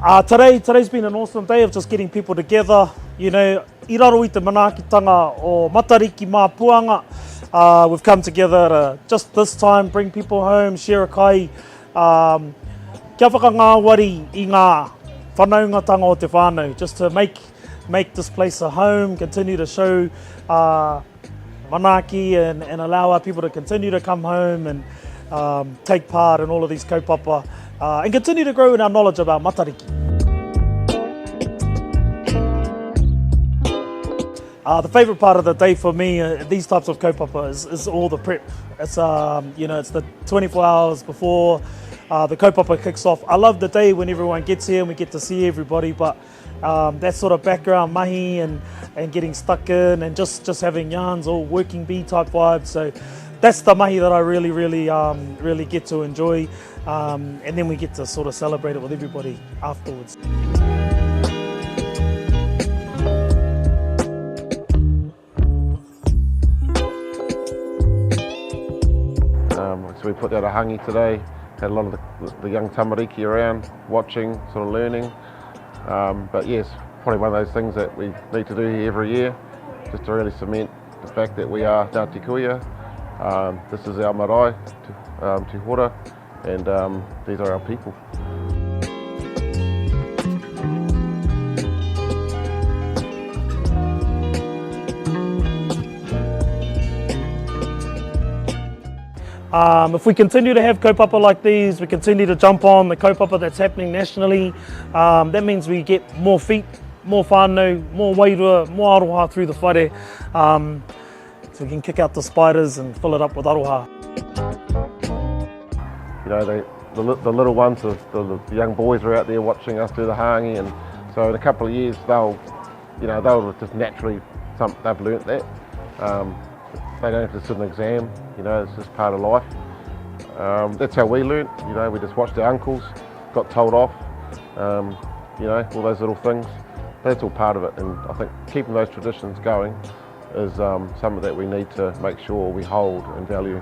Today's been an awesome day of just getting people together. You know, I raro I te manaakitanga o Matariki mā puanga. We've come together to just this time bring people home, share a kai. Kia whakangāwari I ngā whanaungatanga o te whānau, just to make this place a home, continue to show manaaki and allow our people to continue to come home and take part in all of these kaupapa and continue to grow in our knowledge about Matariki. The favourite part of the day for me, these types of kaupapa, is all the prep. It's you know, it's the 24 hours before the kaupapa kicks off. I love the day when everyone gets here and we get to see everybody, but that sort of background mahi and getting stuck in and just having yarns, all working bee type vibes. So that's the mahi that I really get to enjoy, and then we get to sort of celebrate it with everybody afterwards. So we put out a hāngī today, had a lot of the young tamariki around, watching, sort of learning. But yes, probably one of those things that we need to do here every year, just to really cement the fact that we are Te Hora Marae. This is our marae, Te Hora, and these are our people. If we continue to have kaupapa like these, we continue to jump on the kaupapa that's happening nationally, that means we get more feet, more whānau, more wairua, more aroha through the whare, so we can kick out the spiders and fill it up with aroha. You know, the little ones, the young boys are out there watching us do the hāngī, and so in a couple of years they'll just naturally, they've learnt that. They don't have to sit an exam, you know, it's just part of life. That's how we learnt, you know, we just watched our uncles, got told off, you know, all those little things. That's all part of it, and I think keeping those traditions going is something that we need to make sure we hold and value.